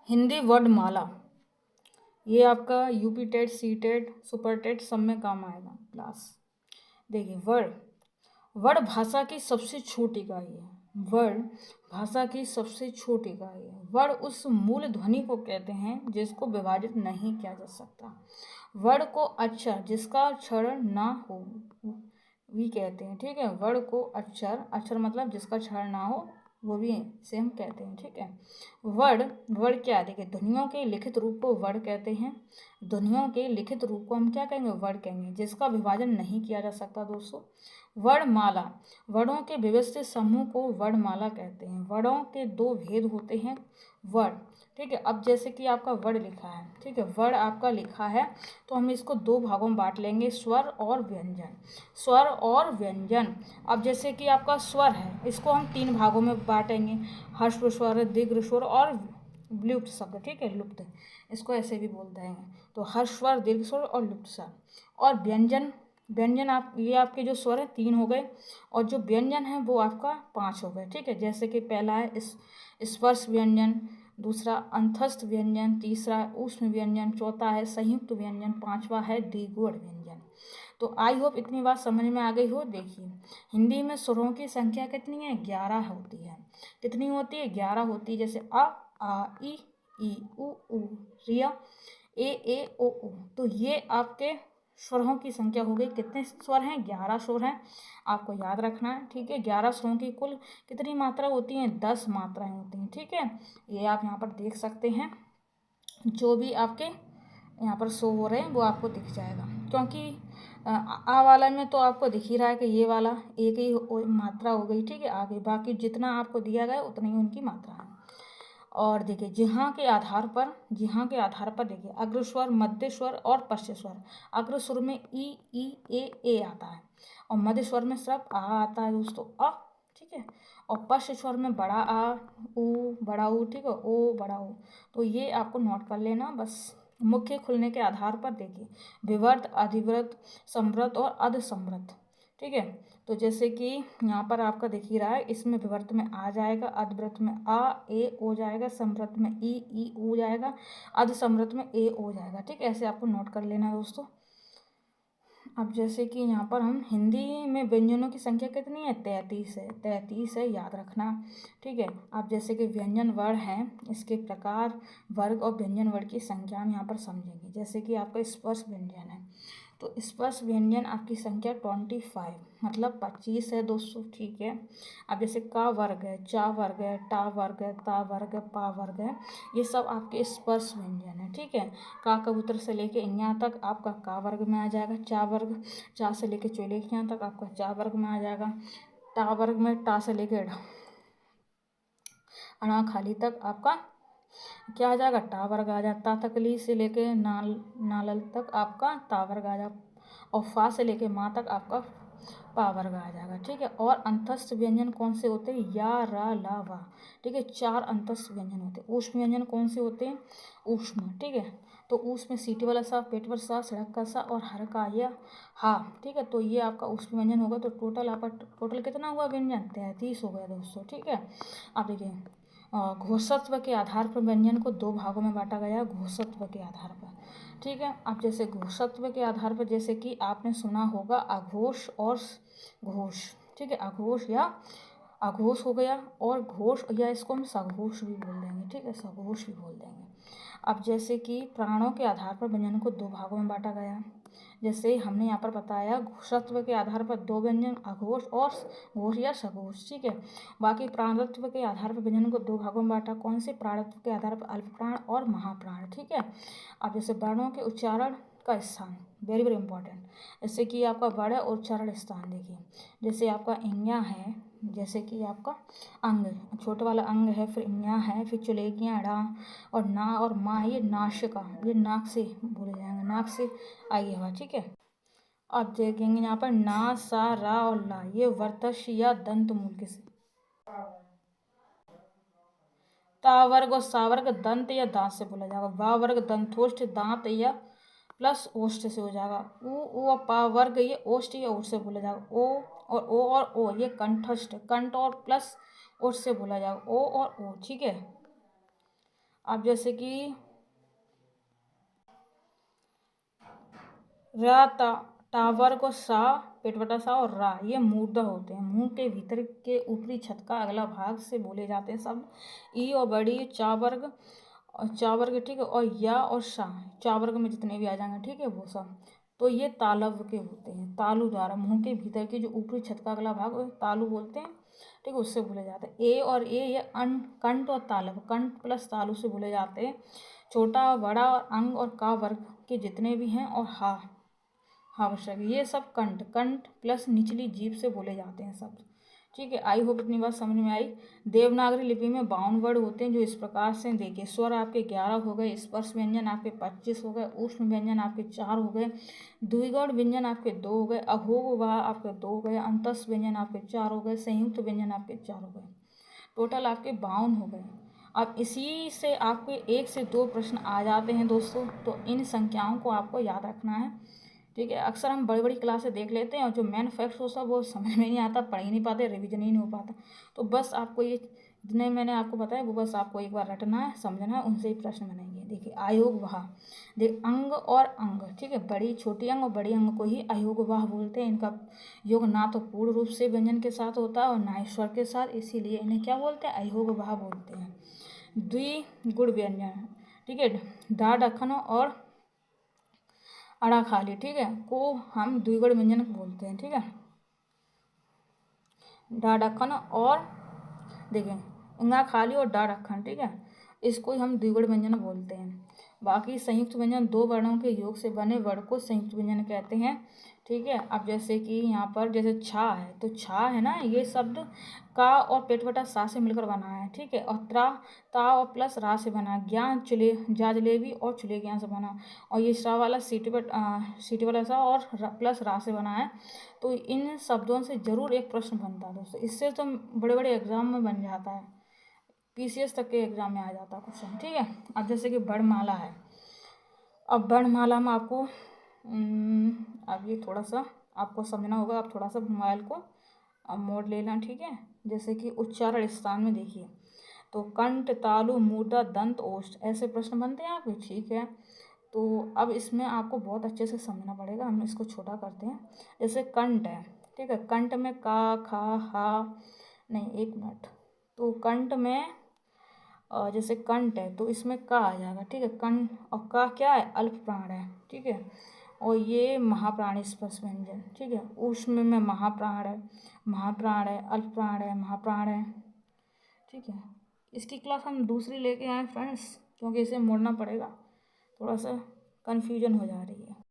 हिंदी वर्णमाला, ये आपका UP TET, C TET, super TET सब में काम आएगा क्लास। देखिए, वर्ड भाषा की सबसे छोटी इकाई है। वर्ड भाषा की सबसे छोटी इकाई है। वर्ड उस मूल ध्वनि को कहते हैं जिसको विभाजित नहीं किया जा सकता। वर्ड को अक्षर जिसका क्षरण ना हो भी कहते हैं। ठीक है, वर्ड को अक्षर मतलब जिसका क्षरण ना हो वो भी इसे हम कहते हैं। ठीक है, वर्ड क्या है? देखिए, ध्वनियों के लिखित रूप को वर्ड कहते हैं। ध्वनियों के लिखित रूप को हम क्या कहेंगे? वर्ड कहेंगे, जिसका विभाजन नहीं किया जा सकता। दोस्तों, वर्णमाला, वर्णों के व्यवस्थित समूह को वर्णमाला कहते हैं। वर्णों के दो भेद होते हैं। वर्ड, ठीक है, अब जैसे कि आपका वर्ड लिखा है, ठीक है, वर्ड आपका लिखा है तो हम इसको दो भागों में बांट लेंगे, स्वर और व्यंजन। स्वर और व्यंजन, अब जैसे कि आपका स्वर है, इसको हम तीन भागों में बांटेंगे, ह्रस्व स्वर, दीर्घ स्वर और लुप्त शब्द। ठीक है, लुप्त, इसको ऐसे भी बोलते हैं। तो ह्रस्व स्वर, दीर्घ स्वर और लुप्त स्वर। और व्यंजन, व्यंजन आप ये आपके जो स्वर है तीन हो गए और जो व्यंजन है वो आपका पांच हो गए। ठीक है, जैसे कि पहला है स्पर्श व्यंजन, दूसरा अंतस्थ व्यंजन, तीसरा ऊष्म व्यंजन, चौथा है संयुक्त व्यंजन, पांचवा है द्विगुण व्यंजन। तो आई होप इतनी बात समझ में आ गई हो। देखिए, हिंदी में स्वरों की संख्या कितनी है? 11 होती है। कितनी होती है? 11 होती है। जैसे आ ई उ रिया, ए ओ उ। तो ये आपके स्वरों की संख्या हो गई। कितने स्वर हैं? 11 स्वर हैं, आपको याद रखना है। ठीक है, 11 स्वरों की कुल कितनी मात्रा होती हैं? 10 मात्राएं होती हैं। ठीक है, ये आप यहाँ पर देख सकते हैं। जो भी आपके यहाँ पर शो हो रहे हैं वो आपको दिख जाएगा, क्योंकि आ वाला में तो आपको दिख ही रहा है कि ये वाला एक ही मात्रा हो गई। ठीक है, आगे बाकी जितना आपको दिया गया उतनी ही उनकी मात्रा है। और देखिए, जिहाँ के आधार पर देखिए, अग्रस्वर, मध्य स्वर और पश्च स्वर। अग्र स्वर में ई ए आता है और मध्य स्वर में सिर्फ आ आता है दोस्तों, अ। ठीक है, और पश्च स्वर में बड़ा आ, ऊ, बड़ा ऊ, ठीक है, ओ, बड़ा ऊ। तो ये आपको नोट कर लेना बस। मुख्य खुलने के आधार पर देखिए, विवर्त, अधिवृत, संवृत और अधसंवृत। ठीक है, तो जैसे कि यहाँ पर आपका दिख ही रहा है, इसमें विवर्त में आ जाएगा, अधवृत में आ ए ओ जाएगा, संवृत में ई ऊ जाएगा, अधसंवृत में ए ओ जाएगा। ठीक है, ऐसे आपको नोट कर लेना दोस्तों। अब जैसे कि यहाँ पर हम हिंदी में व्यंजनों की संख्या कितनी है? 33 है। 33 है, याद रखना। ठीक है, अब जैसे कि व्यंजन वर्ण हैं, इसके प्रकार, वर्ग और व्यंजन वर्ण की संख्या हम यहाँ पर समझेंगे। जैसे कि आपका स्पर्श व्यंजन है, तो स्पर्श व्यंजन आपकी संख्या 25 मतलब 25 है दोस्तों। ठीक है, अब जैसे का वर्ग है, चा वर्ग है, टा वर्ग है, ता वर्ग है, पा वर्ग है, ये सब आपके स्पर्श व्यंजन है। ठीक है, का कबूतर से लेके यहाँ तक आपका का वर्ग में आ जाएगा। चा वर्ग, चा से लेके चोले के यहाँ तक आपका चा वर्ग में आ जाएगा। टा वर्ग में टा से लेके अणा खाली तक आपका क्या आ जाएगा? टा वर्ग आ जाता। तकली से लेके नालल तक आपका ता वर्ग आ जाएगा और फा से लेके माँ तक आपका पा वर्ग आ जाएगा। ठीक है, और अंतस्थ व्यंजन कौन से होते हैं? या, रा, ला, वा। ठीक है, 4 अंतस्थ व्यंजन होते हैं। ऊष्म व्यंजन कौन से होते हैं? ऊष्म। ठीक है, तो ऊष्म में सीटी वाला सा, पेट पर सा, सड़क का सा और हर का या हा। ठीक है, तो ये आपका ऊष्म व्यंजन होगा। तो टोटल कितना हुआ व्यंजन? 33 हो गया दोस्तों। ठीक है, अब देखिए, घोषत्व के आधार पर व्यंजन को दो भागों में बांटा गया, घोषत्व के आधार पर। ठीक है, अब जैसे घोषत्व के आधार पर, जैसे कि आपने सुना होगा अघोष और घोष। ठीक है, अघोष या अघोष हो गया और घोष, या इसको हम सघोष भी बोल देंगे। ठीक है, सघोष भी बोल देंगे। अब जैसे कि प्राणों के आधार पर व्यंजन को दो भागों में बांटा गया, जैसे हमने यहाँ पर बताया घोषत्व के आधार पर दो व्यंजन, अघोष और घोष या सघोष। ठीक है, बाकी प्राणत्व के आधार पर व्यंजन को दो भागों में बांटा। कौन से? प्राणत्व के आधार पर अल्प प्राण और महाप्राण। ठीक है, अब जैसे वर्णों के उच्चारण का स्थान, वेरी वेरी इंपॉर्टेंट। जैसे कि आपका वर्ण और उच्चारण स्थान देखिए, जैसे आपका इंज्ञा है, जैसे कि आपका अंग, छोटे वाला अंग है, फिर इंज्ञा है, फिर चुलेकियाँ, ड़ा और ना और माँ, ये नासिका, ये नाक से बोले जाएंगे, नाक से आई हवा। ठीक है, अब देखेंगे यहाँ पर ना, सा, रा और ला, ये वर्तश या दंत मूल से। ता वर्ग और सा वर्ग दंत या दांत से बोला जाएगा। वा वर्ग दंतोष्ठ, दांत या प्लस ओष्ठ से हो जाएगा। ऊ और पा वर्ग ये ओष्ठ या ओष्ठ से बोला जाएगा। ओ ये कंठस्थ, कंठ और प्लस ओष्ठ से बोला जाएगा। ओ और ओ। ठीक है, अब जैसे कि रा टावर को सा पेट बटा सा और रा, ये मूर्धा होते हैं। मुंह के भीतर के ऊपरी छत का अगला भाग से बोले जाते हैं शब्द। ई और बड़ी चावर्ग ठीक है, और या और सा चावर्ग में जितने भी आ जाएंगे ठीक है वो सब, तो ये तालव के होते हैं। तालु द्वारा मुंह के भीतर की जो ऊपरी छत का अगला भाग तालु बोलते हैं ठीक है, उससे बोले जाते हैं। ए और ए ये कंठ और तालव, कंठ प्लस तालु से बोले जाते हैं। छोटा बड़ा और अंग और का वर्ग के जितने भी हैं और हा आवश्यक, ये सब कंठ कंठ प्लस निचली जीभ से बोले जाते हैं सब ठीक है। आई होप इतनी बात समझ में आई। देवनागरी लिपि में 52 वर्ड होते हैं जो इस प्रकार से देखिए। स्वर आपके 11 हो गए, स्पर्श व्यंजन आपके 25 हो गए, ऊष्म व्यंजन आपके 4 हो गए, द्विगुण व्यंजन आपके 2 हो गए, अघोग वाह आपके 2 हो गए, अंतस व्यंजन आपके 4 हो गए, संयुक्त व्यंजन आपके 4 हो गए, टोटल आपके 52 हो गए। अब इसी से आपके 1 से 2 प्रश्न आ जाते हैं दोस्तों, तो इन संख्याओं को आपको याद रखना है ठीक है। अक्सर हम बड़ी बड़ी क्लासें देख लेते हैं और जो मेन फैक्ट्स होता है वो समझ में नहीं आता, पढ़ ही नहीं पाते, रिवीजन ही नहीं हो पाता। तो बस आपको ये जितने मैंने आपको बताया वो बस आपको एक बार रटना है, समझना है, उनसे ही प्रश्न बनेंगे। देखिए आयोग वहा, देख अंग और अंग ठीक है, बड़ी छोटी अंग और बड़ी अंग को ही अयोग वाह बोलते हैं। इनका योग ना तो पूर्ण रूप से व्यंजन के साथ होता है और ना ही स्वर के साथ, इसीलिए इन्हें क्या बोलते हैं, अयोग वाह बोलते हैं। द्विगुण व्यंजन ठीक है, डा डखन और अड़ा खाली ठीक है को हम द्विगुण व्यंजन बोलते हैं ठीक है। डा डखन और देखें इंगा खाली और डा डखन ठीक है, इसको हम द्विगुण व्यंजन बोलते हैं। बाकी संयुक्त व्यंजन 2 वर्णों के योग से बने वर्ण को संयुक्त व्यंजन कहते हैं ठीक है। अब जैसे कि यहाँ पर जैसे छा है, तो छा है ना, ये शब्द का और पेट बटा सा से मिलकर बना है ठीक है, और ता और प्लस रा से बना, ज्ञान चुले जा जलेबी और चुले ज्ञान से बना, और ये श्रा वाला सीटी वाला सा और प्लस रा से बना है। तो इन शब्दों से जरूर एक प्रश्न बनता है दोस्तों, इससे तो बड़े बड़े एग्जाम में बन जाता है, पीसीएस तक के एग्जाम में आ जाता है क्वेश्चन ठीक है। अब जैसे कि वर्णमाला है, अब वर्णमाला में आपको अब ये थोड़ा सा आपको समझना होगा, आप थोड़ा सा मोबाइल को अब मोड लेना ठीक है। जैसे कि उच्चारण स्थान में देखिए, तो कंठ तालु मूर्धा दंत ओष्ठ ऐसे प्रश्न बनते हैं आपके ठीक है। तो अब इसमें आपको बहुत अच्छे से समझना पड़ेगा, हम इसको छोटा करते हैं। जैसे कंठ है ठीक है, कंठ में का खा हा नहीं, एक मिनट, तो कंठ में जैसे कंठ है तो इसमें का आ जाएगा ठीक है, कंठ, और का क्या है, अल्प प्राण है ठीक है, और ये महाप्राण स्पर्श व्यंजन ठीक है। ऊष्म में महाप्राण है, महाप्राण है, अल्प प्राण है, महाप्राण है ठीक है। इसकी क्लास हम दूसरी लेके आए फ्रेंड्स, क्योंकि इसे मोड़ना पड़ेगा, थोड़ा सा कन्फ्यूजन हो जा रही है।